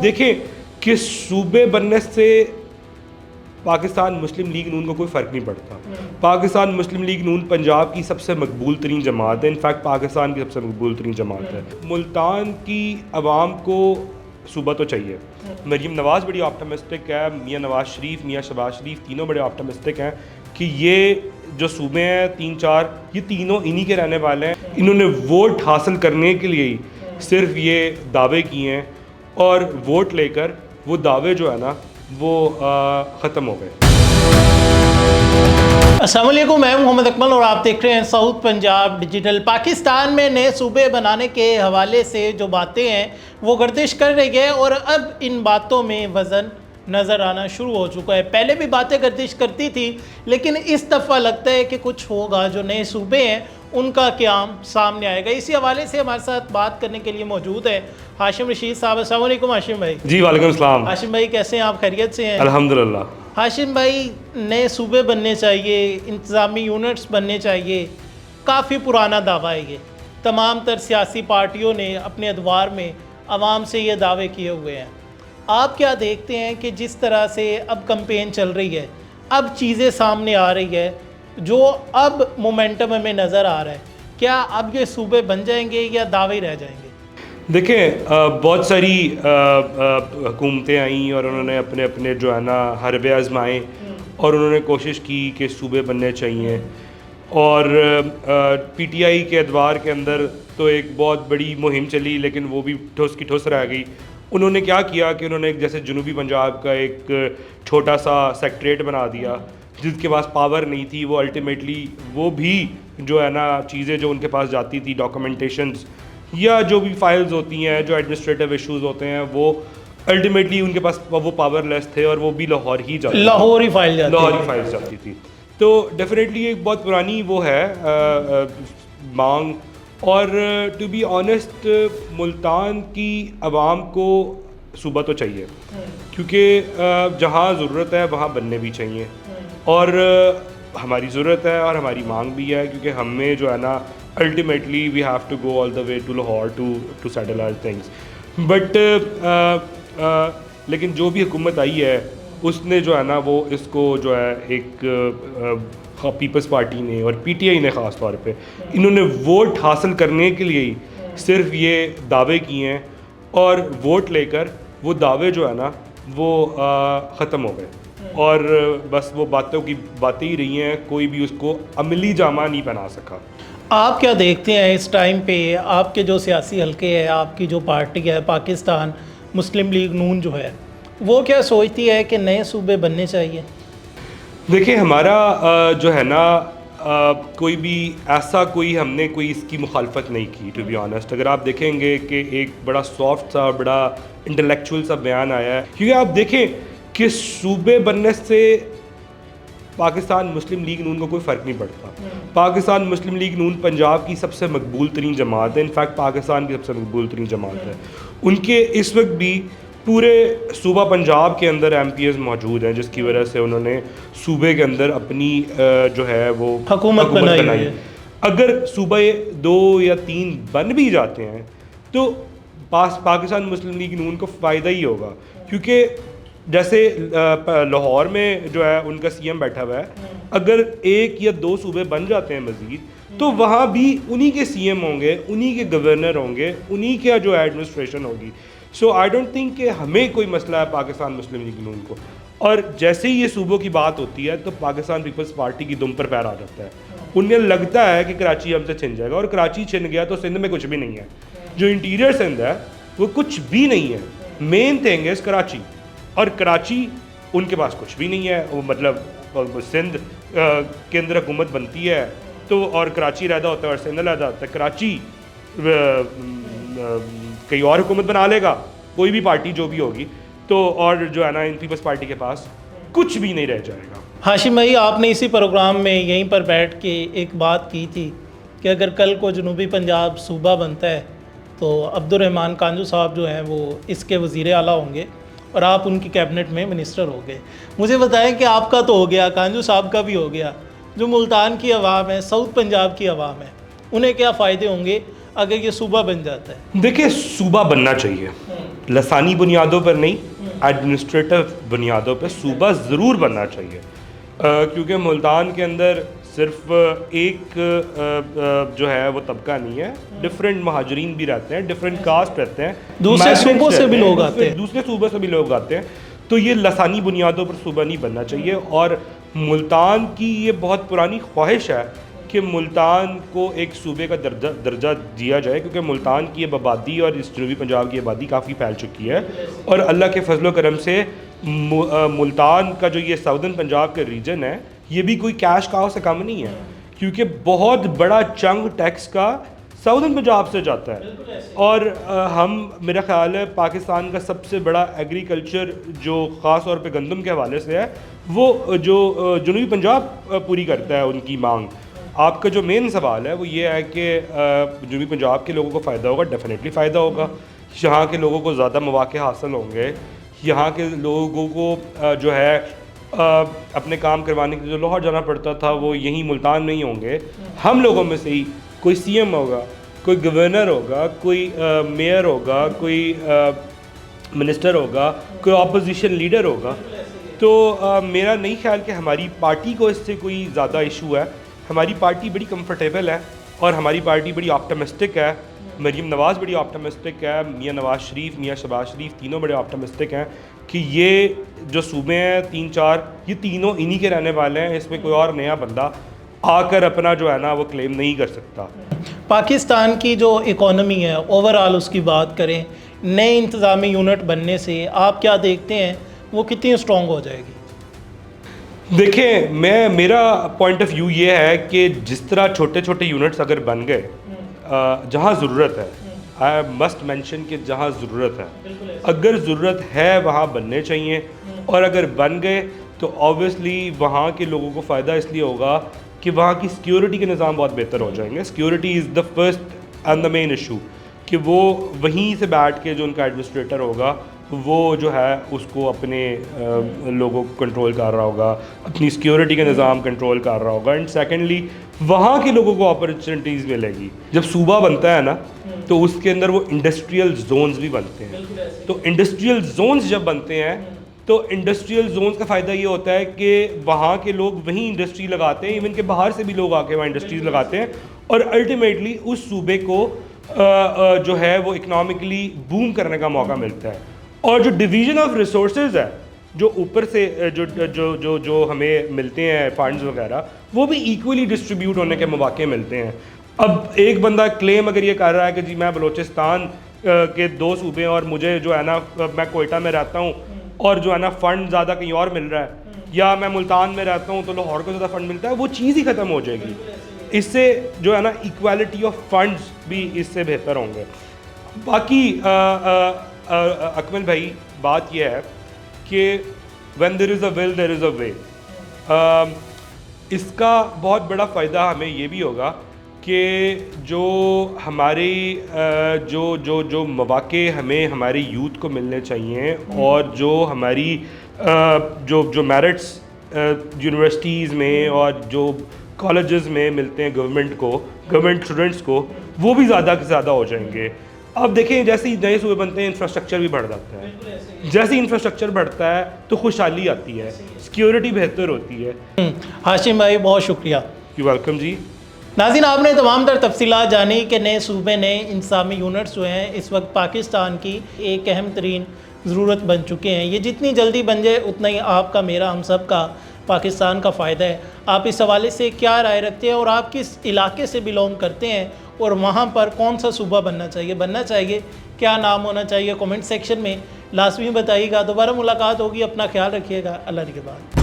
دیکھیں کہ صوبے بننے سے پاکستان مسلم لیگ نون کو کوئی فرق نہیں پڑتا. پاکستان مسلم لیگ نون پنجاب کی سب سے مقبول ترین جماعت ہے, انفیکٹ پاکستان کی سب سے مقبول ترین جماعت ہے. ملتان کی عوام کو صوبہ تو چاہیے. مریم نواز بڑی آپٹمسٹک ہے, میاں نواز شریف, میاں شہباز شریف تینوں بڑے آپٹمسٹک ہیں کہ یہ جو صوبے ہیں 3-4 یہ تینوں انہی کے رہنے والے ہیں. انہوں نے ووٹ حاصل کرنے کے لیے ہی صرف یہ دعوے کیے ہیں اور ووٹ لے کر وہ دعوے جو ہے نا وہ ختم ہو گئے. السلام علیکم, میں محمد اکمل اور آپ دیکھ رہے ہیں ساؤتھ پنجاب ڈیجیٹل. پاکستان میں نئے صوبے بنانے کے حوالے سے جو باتیں ہیں وہ گردش کر رہی ہے اور اب ان باتوں میں وزن نظر آنا شروع ہو چکا ہے. پہلے بھی باتیں گردش کرتی تھی لیکن اس دفعہ لگتا ہے کہ کچھ ہوگا. جو نئے صوبے ہیں ان کا قیام سامنے آئے گا. اسی حوالے سے ہمارے ساتھ بات کرنے کے لیے موجود ہے ہاشم رشید صاحب. السلام علیکم ہاشم بھائی. جی وعلیکم السلام. ہاشم بھائی کیسے ہیں آپ؟ خیریت سے ہیں؟ الحمدللہ. ہاشم بھائی, نئے صوبے بننے چاہیے, انتظامی یونٹس بننے چاہیے, کافی پرانا دعویٰ ہے یہ. تمام تر سیاسی پارٹیوں نے اپنے ادوار میں عوام سے یہ دعوے کیے ہوئے ہیں. آپ کیا دیکھتے ہیں کہ جس طرح سے اب کمپین چل رہی ہے, اب چیزیں سامنے آ رہی ہے, جو اب مومنٹم ہمیں نظر آ رہا ہے, کیا اب یہ صوبے بن جائیں گے یا دعوے رہ جائیں گے؟ دیکھیں بہت ساری حکومتیں آئیں اور انہوں نے اپنے اپنے جو ہے نا حربے آزمائے اور انہوں نے کوشش کی کہ صوبے بننے چاہیے. اور پی ٹی آئی کے ادوار کے اندر تو ایک بہت بڑی مہم چلی لیکن وہ بھی ٹھوس کی ٹھوس رہ گئی. انہوں نے کیا کیا کہ انہوں نے ایک جیسے جنوبی پنجاب کا ایک چھوٹا سا سیکٹریٹ بنا دیا جس کے پاس پاور نہیں تھی. وہ الٹیمیٹلی وہ بھی جو ہے نا چیزیں جو ان کے پاس جاتی تھی, ڈاکومنٹیشنز یا جو بھی فائلز ہوتی ہیں, جو ایڈمنسٹریٹو ایشوز ہوتے ہیں, وہ الٹیمیٹلی ان کے پاس وہ پاور لیس تھے اور وہ بھی لاہور ہی جاتی لاہوری فائل جاتی تھی. تو ڈیفینیٹلی ایک بہت پرانی وہ ہے مانگ. اور ٹو بی آنیسٹ ملتان کی عوام کو صوبہ تو چاہیے کیونکہ جہاں ضرورت ہے وہاں بننے بھی چاہیے. اور ہماری ضرورت ہے اور ہماری مانگ بھی ہے کیونکہ ہمیں جو ہے نا ultimately we have to go all the way to Lahore to settle our things. But لیکن جو بھی حکومت آئی ہے اس نے جو ہے نا وہ اس کو جو ہے ایک پیپلز پارٹی نے اور پی ٹی آئی نے خاص طور پہ انہوں نے ووٹ حاصل کرنے کے لیے ہی صرف یہ دعوے کیے ہیں اور ووٹ لے کر وہ دعوے جو ہے نا وہ ختم ہو گئے. اور بس وہ باتیں ہی رہی ہیں, کوئی بھی اس کو عملی جامہ نہیں بنا سکا. آپ کیا دیکھتے ہیں اس ٹائم پہ آپ کے جو سیاسی حلقے ہے, آپ کی جو پارٹی ہے پاکستان مسلم لیگ نون جو ہے, وہ کیا سوچتی ہے کہ نئے صوبے بننے چاہیے؟ دیکھیں ہمارا جو ہے نا کوئی بھی ایسا ہم نے کوئی اس کی مخالفت نہیں کی ٹو بی آنیسٹ. اگر آپ دیکھیں گے کہ ایک بڑا سافٹ سا بڑا انٹلیکچوئل سا بیان آیا ہے کیونکہ آپ دیکھیں کہ صوبے بننے سے پاکستان مسلم لیگ نون کو کوئی فرق نہیں پڑتا. پاکستان مسلم لیگ نون پنجاب کی سب سے مقبول ترین جماعت ہے, انفیکٹ پاکستان کی سب سے مقبول ترین جماعت ہے. ان کے اس وقت بھی پورے صوبہ پنجاب کے اندر ایم پی ایز موجود ہیں جس کی وجہ سے انہوں نے صوبے کے اندر اپنی جو ہے وہ حکومت بنائی. اگر صوبہ 2 یا 3 بن بھی جاتے ہیں تو پاکستان مسلم لیگ نون کو فائدہ ہی ہوگا کیونکہ جیسے لاہور میں جو ہے ان کا سی ایم بیٹھا ہوا ہے, اگر 1 یا 2 صوبے بن جاتے ہیں مزید تو وہاں بھی انہی کے سی ایم ہوں گے, انہی کے گورنر ہوں گے, انہی کے جو ایڈمنسٹریشن ہوگی. سو آئی ڈونٹ تھنک کہ ہمیں کوئی مسئلہ ہے پاکستان مسلم لیگ نون کو. اور جیسے ہی یہ صوبوں کی بات ہوتی ہے تو پاکستان پیپلز پارٹی کی دم پر پیر آ جاتا ہے. انہیں لگتا ہے کہ کراچی ہم سے چھن جائے گا, اور کراچی چھن گیا تو سندھ میں کچھ بھی نہیں ہے. جو انٹیریئر سندھ ہے وہ کچھ بھی نہیں ہے. مین تھنگ از کراچی, اور کراچی ان کے پاس کچھ بھی نہیں ہے. وہ مطلب سندھ کے اندر حکومت بنتی ہے تو اور کراچی علیحدہ ہوتا ہے اور سندھ علیحدہ ہوتا ہے. کراچی کہیں اور حکومت بنا لے گا کوئی بھی پارٹی جو بھی ہوگی تو, اور جو ہے نا ان پیپلز پارٹی کے پاس کچھ بھی نہیں رہ جائے گا. ہاشم بھائی, آپ نے اسی پروگرام میں یہیں پر بیٹھ کے ایک بات کی تھی کہ اگر کل کو جنوبی پنجاب صوبہ بنتا ہے تو عبد الرحمان کانجو صاحب جو ہیں وہ اس کے وزیر اعلیٰ ہوں گے اور آپ ان کی کیبنٹ میں منسٹر ہو گئے. مجھے بتائیں کہ آپ کا تو ہو گیا, کانجو صاحب کا بھی ہو گیا, جو ملتان کی عوام ہے, ساؤتھ پنجاب کی عوام ہے, انہیں کیا فائدے ہوں گے اگر یہ صوبہ بن جاتا ہے؟ دیکھیں صوبہ بننا چاہیے لسانی بنیادوں پر نہیں، ایڈمنسٹریٹو بنیادوں پہ صوبہ ضرور بننا چاہیے، کیونکہ ملتان کے اندر صرف ایک جو ہے وہ طبقہ نہیں ہے، ڈفرینٹ مہاجرین بھی رہتے ہیں، ڈفرینٹ کاسٹ رہتے ہیں، دوسرے صوبوں سے بھی لوگ آتے ہیں، دوسرے صوبوں سے بھی لوگ آتے ہیں، تو یہ لسانی بنیادوں پر صوبہ نہیں بننا چاہیے۔ اور ملتان کی یہ بہت پرانی خواہش ہے کہ ملتان کو ایک صوبے کا درجہ دیا جائے، کیونکہ ملتان کی اب آبادی اور اس جنوبی پنجاب کی آبادی کافی پھیل چکی ہے، اور اللہ کے فضل و کرم سے ملتان کا جو یہ ساؤدرن پنجاب کا ریجن ہے یہ بھی کوئی کیش کاؤ سے کم نہیں ہے، کیونکہ بہت بڑا چنک ٹیکس کا ساؤدرن پنجاب سے جاتا ہے، اور ہم میرا خیال ہے پاکستان کا سب سے بڑا ایگریکلچر جو خاص طور پہ گندم کے حوالے سے ہے وہ جو جنوبی پنجاب پوری کرتا ہے ان کی مانگ۔ آپ کا جو مین سوال ہے وہ یہ ہے کہ جنوبی پنجاب کے لوگوں کو فائدہ ہوگا، ڈیفینیٹلی فائدہ ہوگا، یہاں کے لوگوں کو زیادہ مواقع حاصل ہوں گے، یہاں کے لوگوں کو جو ہے اپنے کام کروانے کے لیے جو لاہور جانا پڑتا تھا وہ یہیں ملتان میں ہی ہوں گے۔ ہم لوگوں میں سے ہی کوئی سی ایم ہوگا، کوئی گورنر ہوگا، کوئی میئر ہوگا، کوئی منسٹر ہوگا، کوئی اپوزیشن لیڈر ہوگا، تو میرا نہیں خیال کہ ہماری پارٹی کو اس سے کوئی زیادہ ایشو ہے۔ ہماری پارٹی بڑی کمفرٹیبل ہے، اور ہماری پارٹی بڑی آپٹمسٹک ہے، مریم نواز بڑی آپٹمسٹک ہے، میاں نواز شریف، میاں شہباز شریف تینوں بڑے آپٹمسٹک ہیں کہ یہ جو صوبے ہیں 3-4 یہ تینوں انہی کے رہنے والے ہیں، اس میں کوئی اور نیا بندہ آ کر اپنا جو ہے نا وہ کلیم نہیں کر سکتا۔ پاکستان کی جو اکانومی ہے اوور آل اس کی بات کریں، نئے انتظامی یونٹ بننے سے آپ کیا دیکھتے ہیں وہ کتنی اسٹرانگ ہو جائے گی؟ دیکھیں میرا پوائنٹ آف ویو یہ ہے کہ جس طرح چھوٹے چھوٹے یونٹس اگر بن گئے جہاں ضرورت ہے، آئی مسٹ مینشن کہ جہاں ضرورت ہے، اگر ضرورت ہے وہاں بننے چاہیے، اور اگر بن گئے تو آبویسلی وہاں کے لوگوں کو فائدہ اس لیے ہوگا کہ وہاں کی سیکیورٹی کے نظام بہت بہتر ہو جائیں گے۔ Security is the first and the main issue, کہ وہ وہیں سے بیٹھ کے جو ان کا ایڈمنسٹریٹر ہوگا وہ جو ہے اس کو اپنے لوگوں کو کنٹرول کر رہا ہوگا، اپنی سیکیورٹی کا نظام کنٹرول کر رہا ہوگا، اینڈ سیکنڈلی وہاں کے لوگوں کو اپرچونیٹیز ملے گی۔ جب صوبہ بنتا ہے نا تو اس کے اندر وہ انڈسٹریل زونز بھی بنتے ہیں، تو انڈسٹریل زونز جب بنتے ہیں تو انڈسٹریل زونز کا فائدہ یہ ہوتا ہے کہ وہاں کے لوگ وہیں انڈسٹری لگاتے ہیں، ایون کہ باہر سے بھی لوگ آ کے وہاں انڈسٹریز لگاتے ہیں، اور الٹیمیٹلی اس صوبے کو جو ہے وہ اکنامکلی بوم کرنے کا موقع ملتا ہے۔ اور جو ڈویژن آف ریسورسز ہے جو اوپر سے جو ہمیں ملتے ہیں فنڈز وغیرہ، وہ بھی ایکولی ڈسٹریبیوٹ ہونے کے مواقع ملتے ہیں۔ اب ایک بندہ کلیم اگر یہ کر رہا ہے کہ جی میں بلوچستان کے 2 صوبے اور مجھے جو ہے نا میں کوئٹہ میں رہتا ہوں اور جو ہے نا فنڈ زیادہ کہیں اور مل رہا ہے، یا میں ملتان میں رہتا ہوں تو لاہور کو زیادہ فنڈ ملتا ہے، وہ چیز ہی ختم ہو جائے گی۔ اس سے جو ہے نا ایکویلٹی آف فنڈز بھی اس سے بہتر ہوں گے۔ باقی اکمل بھائی بات یہ ہے کہ when there is a will there is a way، اس کا بہت بڑا فائدہ ہمیں یہ بھی ہوگا کہ جو ہماری جو مواقع ہمیں ہماری یوتھ کو ملنے چاہیے، اور جو ہماری جو میرٹس یونیورسٹیز میں اور جو کالجز میں ملتے ہیں گورنمنٹ اسٹوڈنٹس کو، وہ بھی زیادہ سے زیادہ ہو جائیں گے۔ اب دیکھیں جیسے ہی نئے صوبے بنتے ہیں انفراسٹرکچر بھی بڑھ جاتا ہے، جیسے ہی انفراسٹرکچر بڑھتا ہے تو خوشحالی آتی ہے، سیکیورٹی بہتر ہوتی ہے۔ ہاشم بھائی بہت شکریہ۔ یو ویلکم جی۔ ناظرین، آپ نے تمام تر تفصیلات جانی کہ نئے صوبے نئے انتظامی یونٹس جو ہیں اس وقت پاکستان کی ایک اہم ترین ضرورت بن چکے ہیں۔ یہ جتنی جلدی بن جائے اتنا ہی آپ کا، میرا، ہم سب کا، پاکستان کا فائدہ ہے۔ آپ اس حوالے سے کیا رائے رکھتے ہیں، اور آپ کس علاقے سے بلونگ کرتے ہیں، اور وہاں پر کون سا صوبہ بننا چاہیے، کیا نام ہونا چاہیے، کمنٹ سیکشن میں لازمی بتائیے گا۔ دوبارہ ملاقات ہوگی، اپنا خیال رکھیے گا، اللہ کے بعد۔